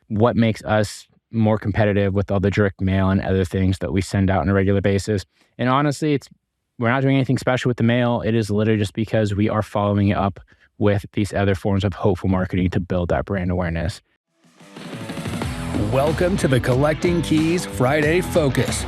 what makes us more competitive with all the direct mail and other things that we send out on a regular basis. And honestly, we're not doing anything special with the mail. It is literally just because we are following it up with these other forms of hopeful marketing to build that brand awareness. Welcome to the Collecting Keys Friday Focus.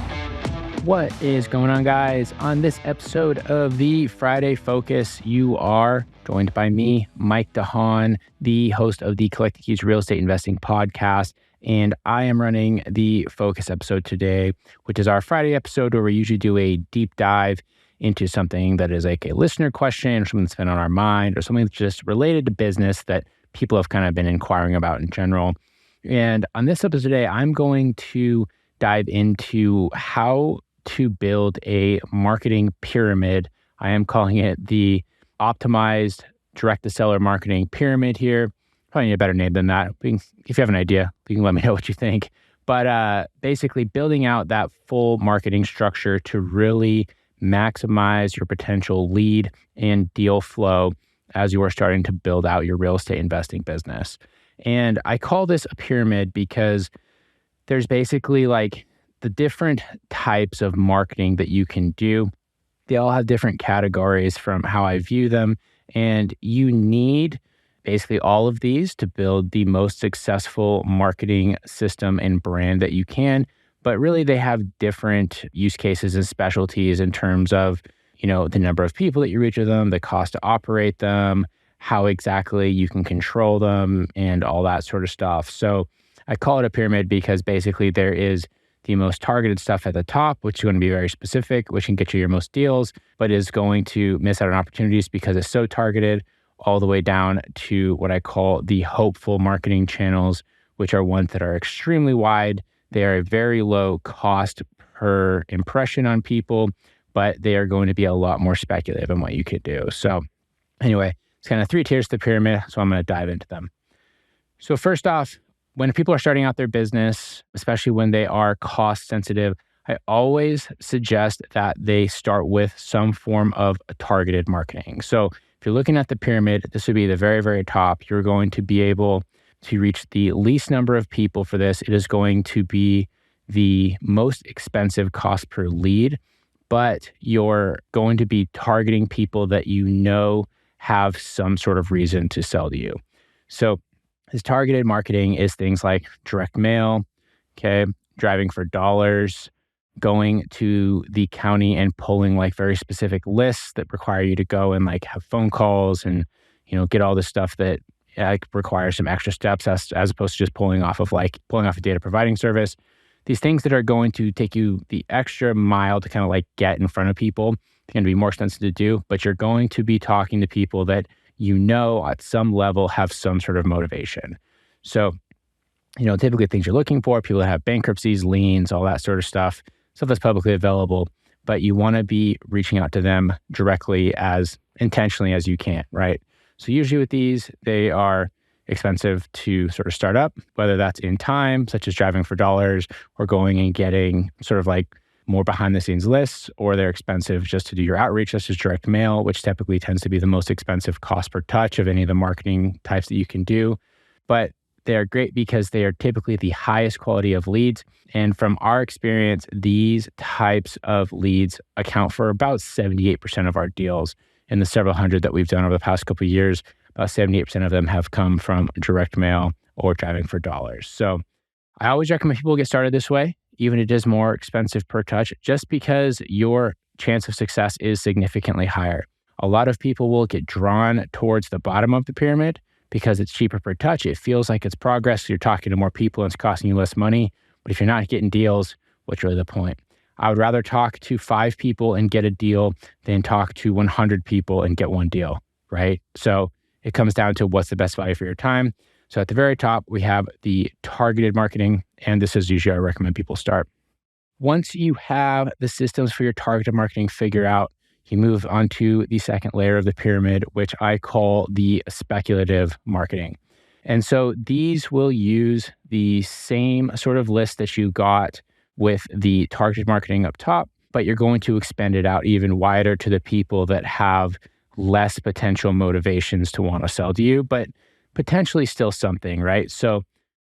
What is going on, guys? On this episode of the Friday Focus, you are joined by me, Mike DeHaan, the host of the Collecting Keys Real Estate Investing Podcast. And I am running the Focus episode today, which is our Friday episode where we usually do a deep dive into something that is like a listener question or something that's been on our mind or something that's just related to business that people have kind of been inquiring about in general. And on this episode today, I'm going to dive into how to build a marketing pyramid. I am calling it the optimized direct-to-seller marketing pyramid here. Probably need a better name than that. If you have an idea, you can let me know what you think. But basically building out that full marketing structure to really maximize your potential lead and deal flow as you are starting to build out your real estate investing business. And I call this a pyramid because there's basically like the different types of marketing that you can do. They all have different categories from how I view them. And you need basically all of these to build the most successful marketing system and brand that you can. But really, they have different use cases and specialties in terms of, the number of people that you reach with them, the cost to operate them, how exactly you can control them, and all that sort of stuff. So I call it a pyramid because basically there is the most targeted stuff at the top, which is going to be very specific, which can get you your most deals, but is going to miss out on opportunities because it's so targeted, all the way down to what I call the hopeful marketing channels, which are ones that are extremely wide. They are a very low cost per impression on people, but they are going to be a lot more speculative in what you could do. So anyway, it's kind of 3 tiers to the pyramid, so I'm going to dive into them. So first off, when people are starting out their business, especially when they are cost sensitive, I always suggest that they start with some form of targeted marketing. So if you're looking at the pyramid, this would be the very, very top. You're going to be able to reach the least number of people for this. It is going to be the most expensive cost per lead, but you're going to be targeting people that have some sort of reason to sell to you. So this targeted marketing is things like direct mail, driving for dollars, going to the county and pulling like very specific lists that require you to go and like have phone calls and, get all this stuff that requires some extra steps as opposed to just pulling off a data providing service. These things that are going to take you the extra mile to kind of like get in front of people, they're going to be more expensive to do, but you're going to be talking to people that at some level have some sort of motivation. So, typically things you're looking for, people that have bankruptcies, liens, all that sort of stuff that's publicly available, but you want to be reaching out to them directly as intentionally as you can, right? So usually with these, they are expensive to sort of start up, whether that's in time, such as driving for dollars, or going and getting sort of like more behind the scenes lists, or they're expensive just to do your outreach, such as direct mail, which typically tends to be the most expensive cost per touch of any of the marketing types that you can do. But they're great because they are typically the highest quality of leads. And from our experience, these types of leads account for about 78% of our deals. In the several hundred that we've done over the past couple of years, about 78% of them have come from direct mail or driving for dollars. So I always recommend people get started this way, even if it is more expensive per touch, just because your chance of success is significantly higher. A lot of people will get drawn towards the bottom of the pyramid because it's cheaper per touch. It feels like it's progress. So you're talking to more people and it's costing you less money. But if you're not getting deals, what's really the point? I would rather talk to 5 people and get a deal than talk to 100 people and get one deal, right? So it comes down to what's the best value for your time. So at the very top, we have the targeted marketing, and this is usually how I recommend people start. Once you have the systems for your targeted marketing figured out, you move on to the second layer of the pyramid, which I call the speculative marketing. And so these will use the same sort of list that you got with the targeted marketing up top, but you're going to expand it out even wider to the people that have less potential motivations to want to sell to you, but potentially still something, right? So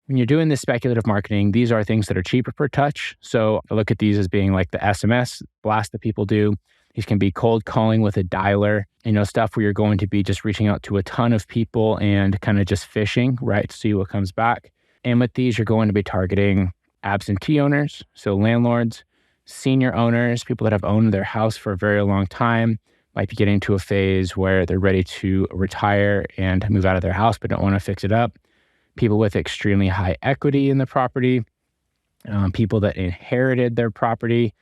when you're doing this speculative marketing, these are things that are cheaper per touch. So I look at these as being like the SMS blast that people do. These can be cold calling with a dialer, stuff where you're going to be just reaching out to a ton of people and kind of just fishing, right, to see what comes back. And with these, you're going to be targeting absentee owners, so landlords, senior owners, people that have owned their house for a very long time, might be getting to a phase where they're ready to retire and move out of their house but don't want to fix it up. People with extremely high equity in the property, people that inherited their property,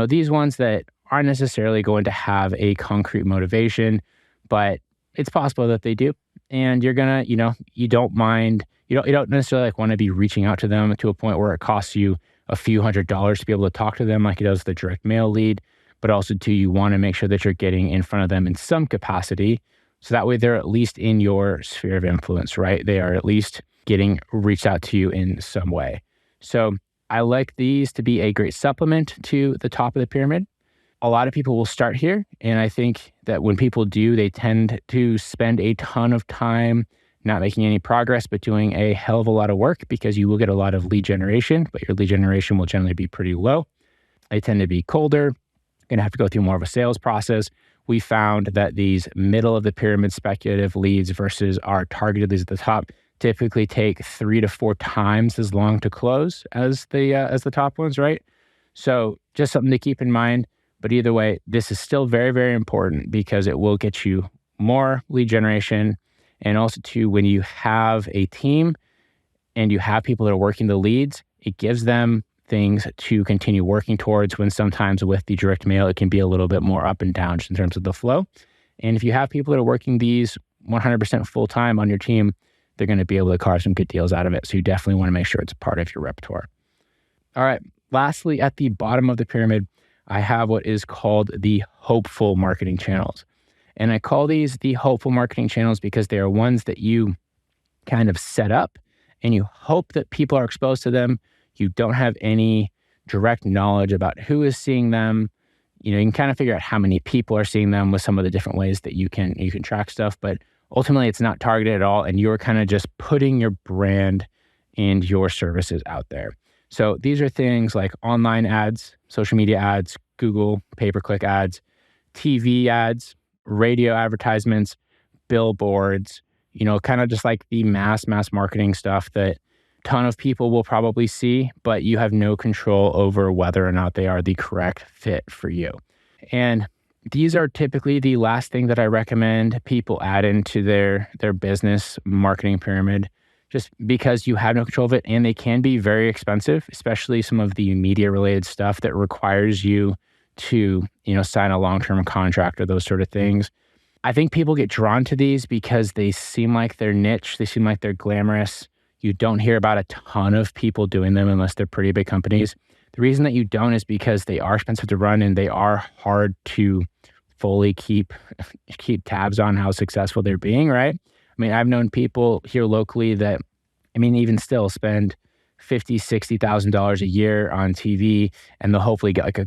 these ones that aren't necessarily going to have a concrete motivation, but it's possible that they do. And you're gonna, you don't mind, you don't necessarily like want to be reaching out to them to a point where it costs you a few $100s to be able to talk to them like it does the direct mail lead, but also too, you want to make sure that you're getting in front of them in some capacity. So that way they're at least in your sphere of influence, right? They are at least getting reached out to you in some way. So I like these to be a great supplement to the top of the pyramid. A lot of people will start here. And I think that when people do, they tend to spend a ton of time not making any progress, but doing a hell of a lot of work because you will get a lot of lead generation, but your lead generation will generally be pretty low. They tend to be colder, going to have to go through more of a sales process. We found that these middle of the pyramid speculative leads versus our targeted leads at the top typically take 3 to 4 times as long to close as the top ones, right? So just something to keep in mind. But either way, this is still very, very important because it will get you more lead generation. And also too, when you have a team and you have people that are working the leads, it gives them things to continue working towards, when sometimes with the direct mail, it can be a little bit more up and down just in terms of the flow. And if you have people that are working these 100% full time on your team, they're going to be able to carve some good deals out of it. So you definitely want to make sure it's a part of your repertoire. All right. Lastly, at the bottom of the pyramid, I have what is called the hopeful marketing channels. And I call these the hopeful marketing channels because they are ones that you kind of set up and you hope that people are exposed to them. You don't have any direct knowledge about who is seeing them. You can kind of figure out how many people are seeing them with some of the different ways that you can track stuff, but ultimately it's not targeted at all. And you're kind of just putting your brand and your services out there. So these are things like online ads, social media ads, Google pay-per-click ads, TV ads, radio advertisements, billboards, kind of just like the mass marketing stuff that a ton of people will probably see, but you have no control over whether or not they are the correct fit for you. And these are typically the last thing that I recommend people add into their business marketing pyramid, just because you have no control of it and they can be very expensive, especially some of the media related stuff that requires you to, sign a long-term contract or those sort of things. I think people get drawn to these because they seem like they're niche. They seem like they're glamorous. You don't hear about a ton of people doing them unless they're pretty big companies. The reason that you don't is because they are expensive to run and they are hard to fully keep tabs on how successful they're being, right? I mean, I've known people here locally that, even still spend $50,000-$60,000 a year on TV, and they'll hopefully get like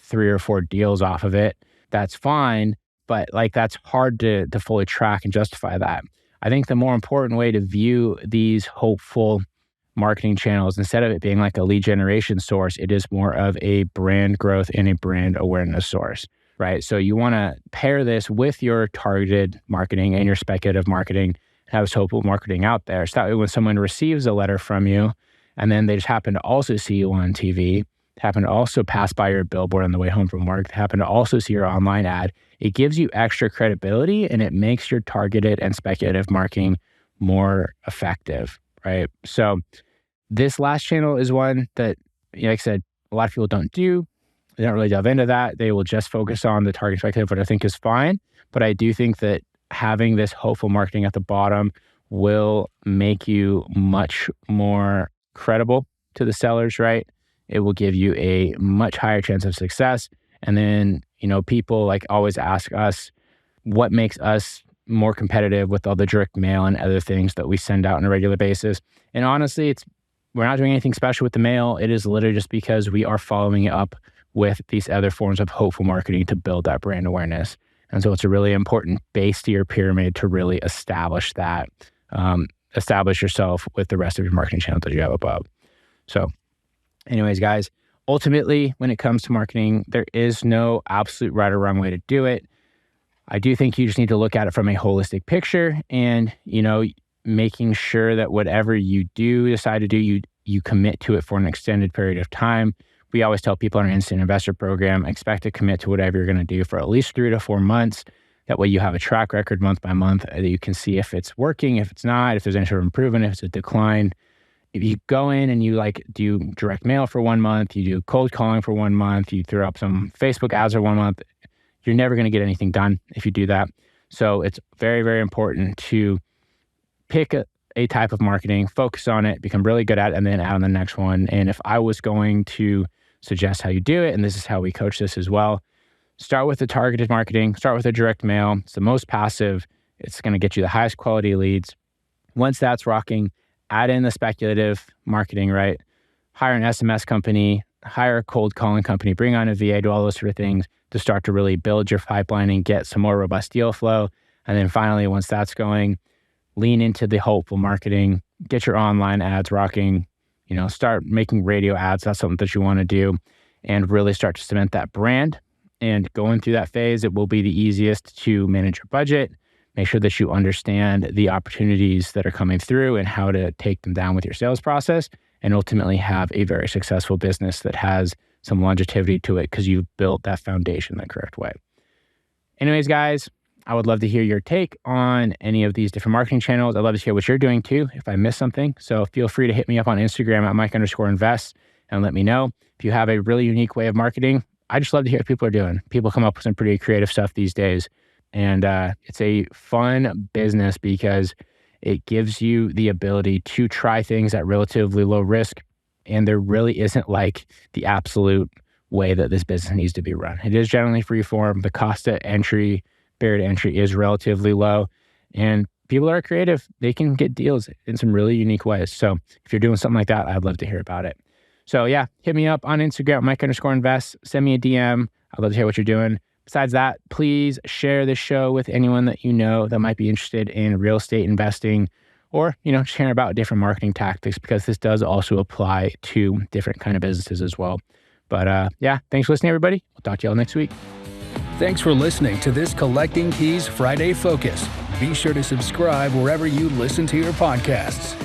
3 or 4 deals off of it. That's fine, but that's hard to fully track and justify that. I think the more important way to view these hopeful marketing channels, instead of it being like a lead generation source, it is more of a brand growth and a brand awareness source, right? So you want to pair this with your targeted marketing and your speculative marketing, have this hopeful marketing out there. So that way when someone receives a letter from you and then they just happen to also see you on TV, happen to also pass by your billboard on the way home from work, happen to also see your online ad, it gives you extra credibility and it makes your targeted and speculative marketing more effective, right? So this last channel is one that, like I said, a lot of people don't do. They don't really delve into that. They will just focus on the target speculative, which I think is fine. But I do think that having this hopeful marketing at the bottom will make you much more credible to the sellers, right? It will give you a much higher chance of success. And then, people always ask us what makes us more competitive with all the direct mail and other things that we send out on a regular basis. And honestly, we're not doing anything special with the mail. It is literally just because we are following it up with these other forms of hopeful marketing to build that brand awareness. And so it's a really important base to your pyramid to really establish that. establish yourself with the rest of your marketing channels that you have above. So anyways, guys, ultimately, when it comes to marketing, there is no absolute right or wrong way to do it. I do think you just need to look at it from a holistic picture and, making sure that whatever you do decide to do, you commit to it for an extended period of time. We always tell people in our instant investor program, expect to commit to whatever you're going to do for at least 3 to 4 months. That way you have a track record month by month that you can see if it's working, if it's not, if there's any sort of improvement, if it's a decline. If you go in and you do direct mail for 1 month, you do cold calling for 1 month, you throw up some Facebook ads for 1 month, you're never going to get anything done if you do that. So it's very, very important to pick a type of marketing, focus on it, become really good at it, and then add on the next one. And if I was going to suggest how you do it, and this is how we coach this as well, start with the targeted marketing, start with a direct mail. It's the most passive. It's going to get you the highest quality leads. Once that's rocking, add in the speculative marketing, right? Hire an SMS company, hire a cold calling company, bring on a VA, do all those sort of things to start to really build your pipeline and get some more robust deal flow. And then finally, once that's going, lean into the hopeful marketing, get your online ads rocking, start making radio ads. That's something that you want to do and really start to cement that brand. And going through that phase, it will be the easiest to manage your budget, make sure that you understand the opportunities that are coming through and how to take them down with your sales process, and ultimately have a very successful business that has some longevity to it because you've built that foundation the correct way. Anyways, guys, I would love to hear your take on any of these different marketing channels. I'd love to hear what you're doing too, if I missed something. So feel free to hit me up on Instagram at Mike_invest and let me know. If you have a really unique way of marketing, I just love to hear what people are doing. People come up with some pretty creative stuff these days. And it's a fun business because it gives you the ability to try things at relatively low risk. And there really isn't the absolute way that this business needs to be run. It is generally free form. The cost of entry, barrier to entry is relatively low. And people are creative. They can get deals in some really unique ways. So if you're doing something like that, I'd love to hear about it. So yeah, hit me up on Instagram, Mike_invest. Send me a DM. I'd love to hear what you're doing. Besides that, please share this show with anyone that you know that might be interested in real estate investing or, just hearing about different marketing tactics, because this does also apply to different kind of businesses as well. But yeah, thanks for listening, everybody. We'll talk to y'all next week. Thanks for listening to this Collecting Keys Friday Focus. Be sure to subscribe wherever you listen to your podcasts.